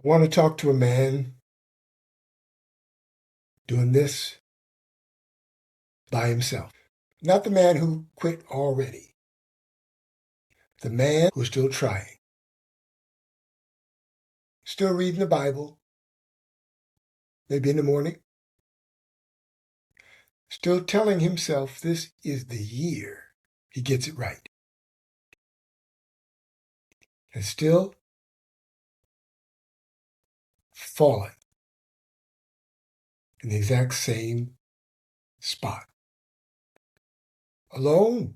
Want to talk to a man doing this by himself. Not the man who quit already. The man who's still trying. Still reading the Bible, maybe in the morning. Still telling himself this is the year he gets it right. And still falling in the exact same spot. Alone,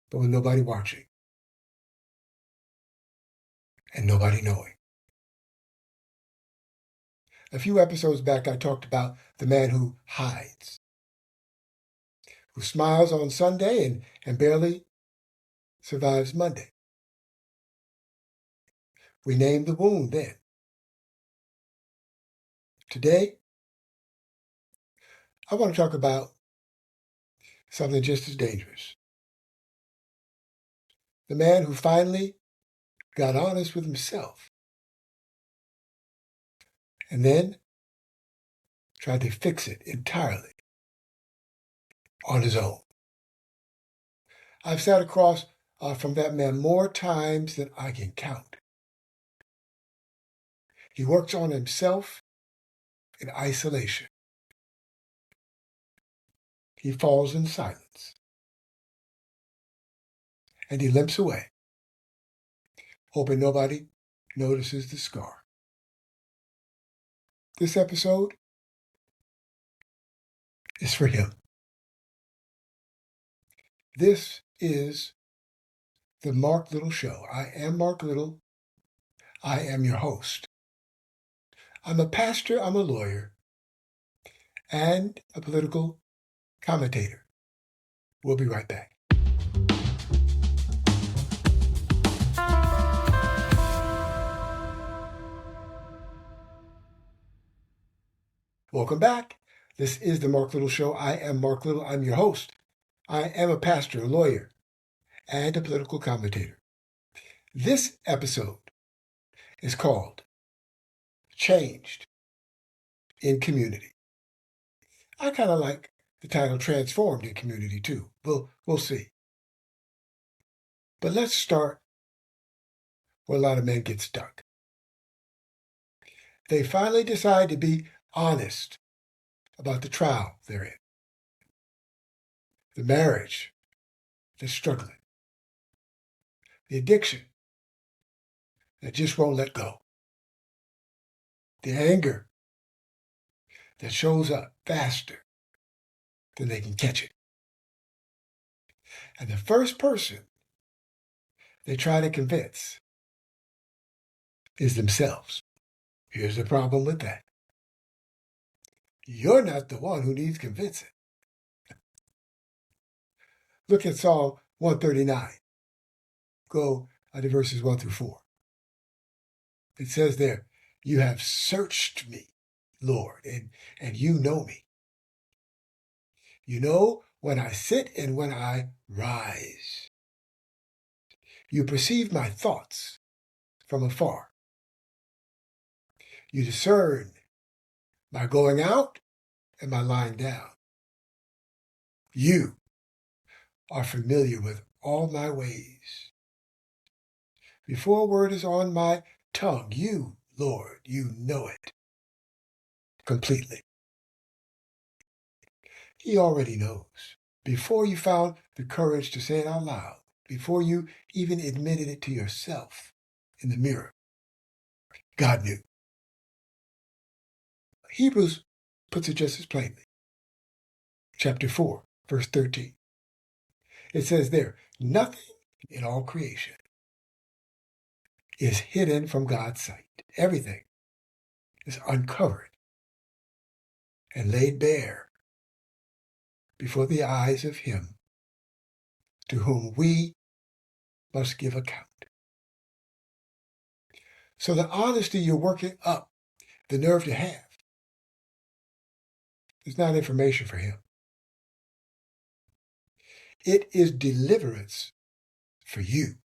but with nobody watching. And nobody knowing. A few episodes back, I talked about the man who hides, who smiles on Sunday and barely survives Monday. We named the wound then. Today, I want to talk about something just as dangerous. The man who finally got honest with himself and then tried to fix it entirely on his own. I've sat across from that man more times than I can count. He works on himself in isolation. He falls in silence. And he limps away, hoping nobody notices the scar. This episode is for him. This is the Marc Little Show. I am Marc Little. I am your host. I'm a pastor, I'm a lawyer, and a political commentator. We'll be right back. Welcome back. This is the Marc Little Show. I am Marc Little. I'm your host. I am a pastor, a lawyer, and a political commentator. This episode is called Changed in Community. I kind of like the title Transformed in Community too. We'll see. But let's start where a lot of men get stuck. They finally decide to be honest about the trial they're in. The marriage that's struggling. The addiction that just won't let go. The anger that shows up faster than they can catch it. And the first person they try to convince is themselves. Here's the problem with that. You're not the one who needs convincing. Look at Psalm 139. Go to verses 1 through 4. It says there, you have searched me, Lord, and you know me. You know when I sit and when I rise. You perceive my thoughts from afar. You discern my going out and my lying down. You are familiar with all my ways. Before a word is on my tongue, you, Lord, you know it completely. He already knows. Before you found the courage to say it out loud, before you even admitted it to yourself in the mirror, God knew. Hebrews puts it just as plainly. Chapter 4, verse 13. It says there, nothing in all creation is hidden from God's sight. Everything is uncovered and laid bare before the eyes of him to whom we must give account. So the honesty you're working up the nerve to have is not information for him. It is deliverance for you.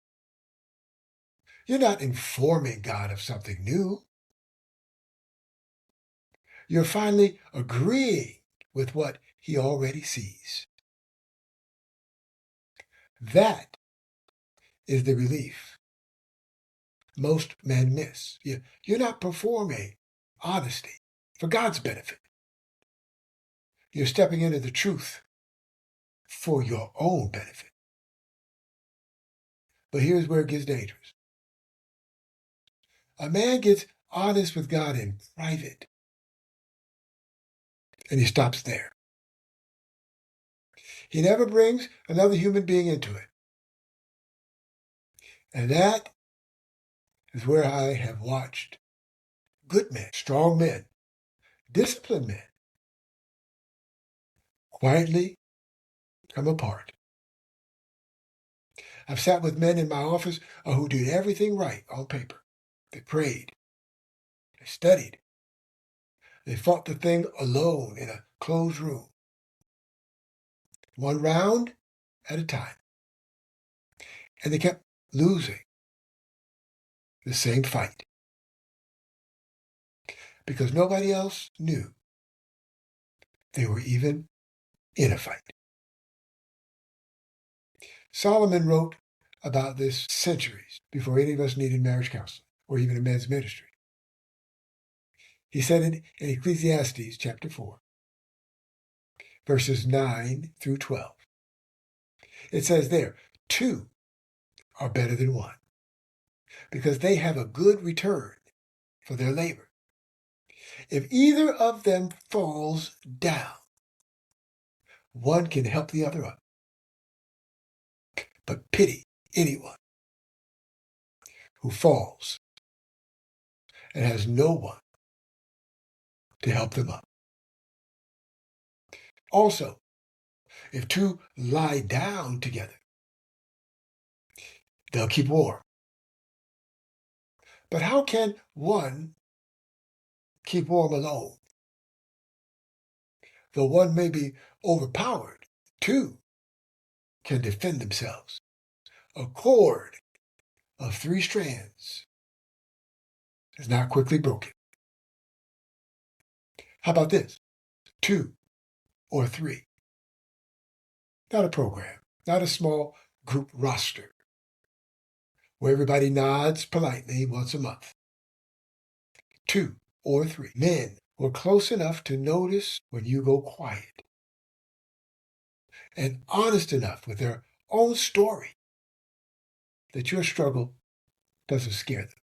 You're not informing God of something new. You're finally agreeing with what he already sees. That is the relief most men miss. You're not performing honesty for God's benefit. You're stepping into the truth for your own benefit. But here's where it gets dangerous. A man gets honest with God in private, and he stops there. He never brings another human being into it. And that is where I have watched good men, strong men, disciplined men quietly come apart. I've sat with men in my office who did everything right on paper. They prayed. They studied. They fought the thing alone in a closed room, one round at a time. And they kept losing the same fight because nobody else knew they were even in a fight. Solomon wrote about this centuries before any of us needed marriage counseling or even a men's ministry. He said it in Ecclesiastes chapter 4, verses 9 through 12. It says there, 2 are better than 1 because they have a good return for their labor. If either of them falls down, one can help the other up. But pity anyone who falls and has no one to help them up. Also, if 2 lie down together, they'll keep warm. But how can one keep warm alone? Though one may be overpowered, 2 can defend themselves. A cord of 3 strands is not quickly broken. How about this? 2 or 3. Not a program, not a small group roster where everybody nods politely once a month. 2 or 3 men who are close enough to notice when you go quiet and honest enough with their own story that your struggle doesn't scare them.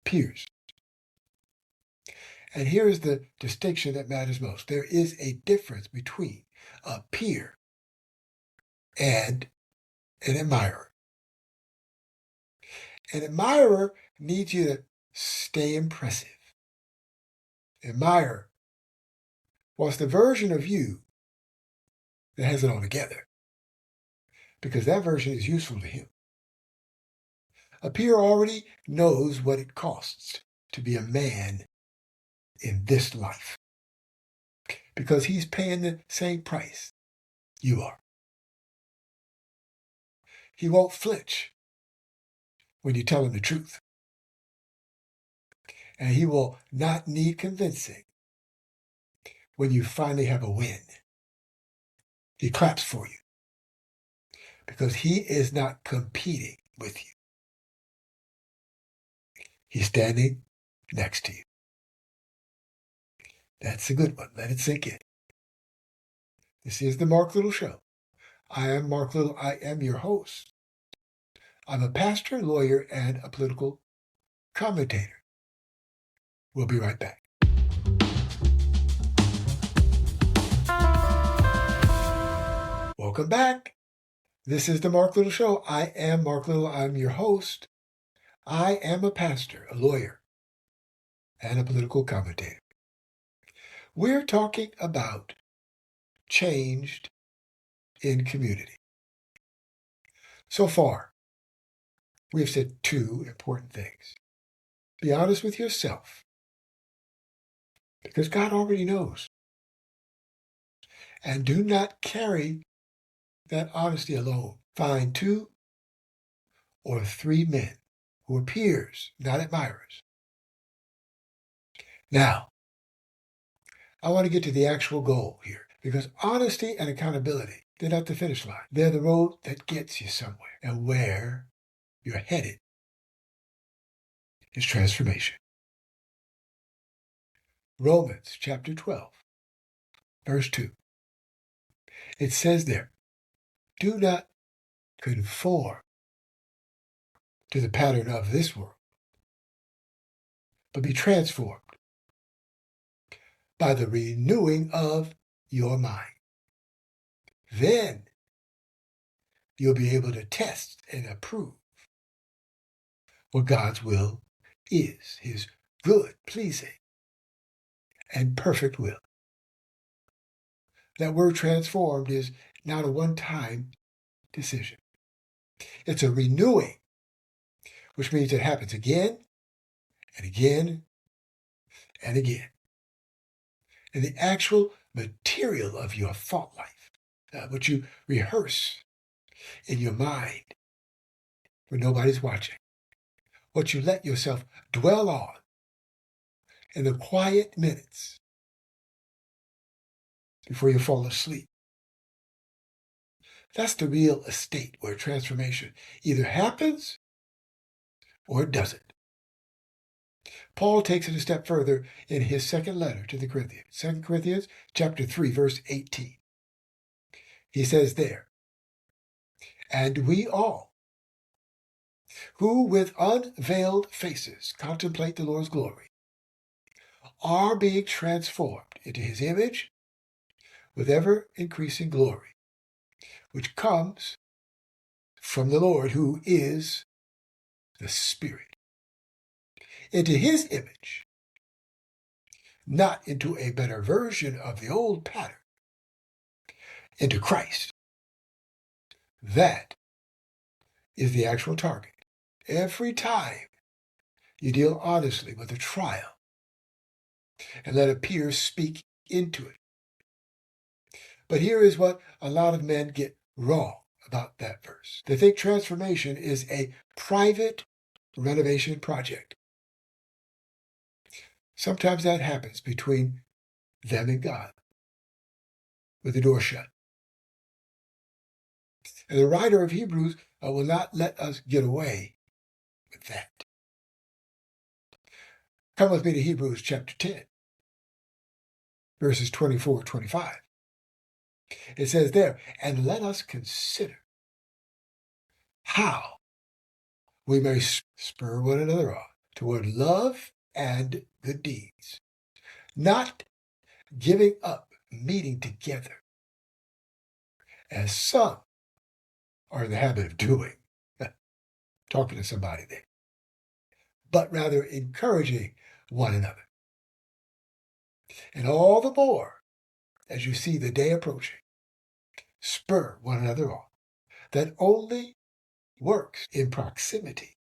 Peers. And here is the distinction that matters most. There is a difference between a peer and an admirer. An admirer needs you to stay impressive. Admirer wants the version of you that has it all together, because that version is useful to him. A peer already knows what it costs to be a man in this life, because he's paying the same price you are. He won't flinch when you tell him the truth. And he will not need convincing when you finally have a win. He claps for you because he is not competing with you. He's standing next to you. That's a good one. Let it sink in. This is the Marc Little Show. I am Marc Little. I am your host. I'm a pastor, lawyer, and a political commentator. We'll be right back. Welcome back. This is the Marc Little Show. I am Marc Little. I'm your host. I am a pastor, a lawyer, and a political commentator. We're talking about changed in community. So far, we have said 2 important things. Be honest with yourself, because God already knows. And do not carry that honesty alone. Find 2 or 3 men who are peers, not admirers. Now, I want to get to the actual goal here, because honesty and accountability, they're not the finish line. They're the road that gets you somewhere. And where you're headed is transformation. Romans chapter 12, verse 2. It says there, do not conform to the pattern of this world, but be transformed by the renewing of your mind. Then you'll be able to test and approve what God's will is, his good, pleasing, and perfect will. That word transformed is not a one-time decision. It's a renewing, which means it happens again and again and again. And the actual material of your thought life, what you rehearse in your mind when nobody's watching, what you let yourself dwell on in the quiet minutes before you fall asleep. That's the real estate where transformation either happens or it doesn't. Paul takes it a step further in his second letter to the Corinthians, 2 Corinthians chapter 3, verse 18. He says there, and we all, who with unveiled faces contemplate the Lord's glory, are being transformed into his image with ever-increasing glory, which comes from the Lord, who is the Spirit, into his image, not into a better version of the old pattern, into Christ. That is the actual target. Every time you deal honestly with a trial and let a peer speak into it. But here is what a lot of men get wrong about that verse. They think transformation is a private renovation project. Sometimes that happens between them and God, with the door shut. And the writer of Hebrews will not let us get away with that. Come with me to Hebrews chapter 10, verses 24 and 25. It says there, and let us consider how we may spur one another on toward love and good deeds, not giving up meeting together, as some are in the habit of doing, talking to somebody there, but rather encouraging one another. And all the more as you see the day approaching, spur one another on. That only works in proximity.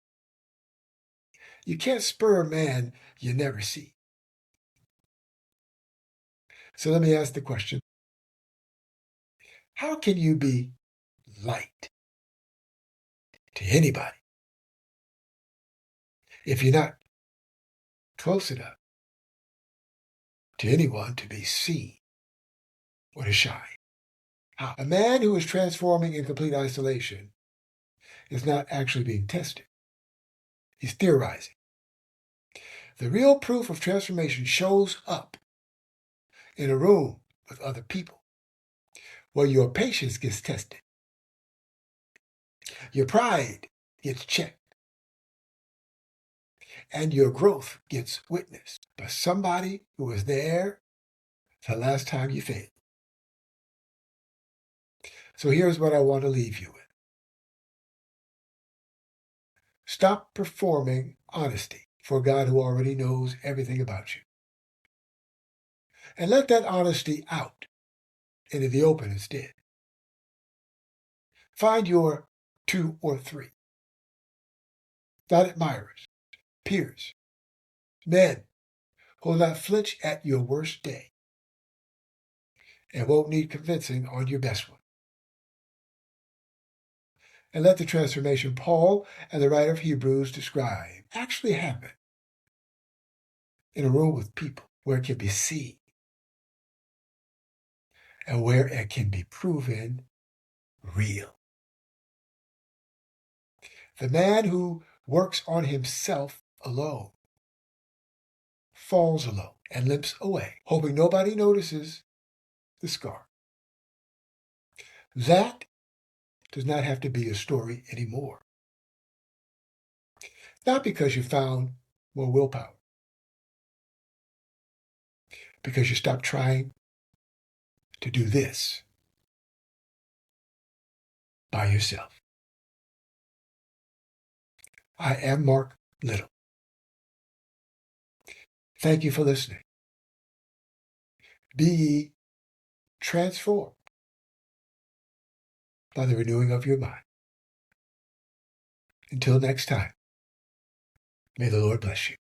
You can't spur a man you never see. So let me ask the question, how can you be light to anybody if you're not close enough to anyone to be seen or to shine? How? A man who is transforming in complete isolation is not actually being tested. He's theorizing. The real proof of transformation shows up in a room with other people where your patience gets tested. Your pride gets checked. And your growth gets witnessed by somebody who was there the last time you failed. So here's what I want to leave you with. Stop performing honesty for God who already knows everything about you. And let that honesty out into the open instead. Find your 2 or 3. Not admirers, peers, men who will not flinch at your worst day and won't need convincing on your best one. and let the transformation Paul and the writer of Hebrews describe actually happen in a room with people where it can be seen and where it can be proven real. The man who works on himself alone falls alone and limps away, hoping nobody notices the scar. That does not have to be a story anymore. Not because you found more willpower, because you stopped trying to do this by yourself. I am Marc Little. Thank you for listening. Be ye transformed by the renewing of your mind. Until next time, may the Lord bless you.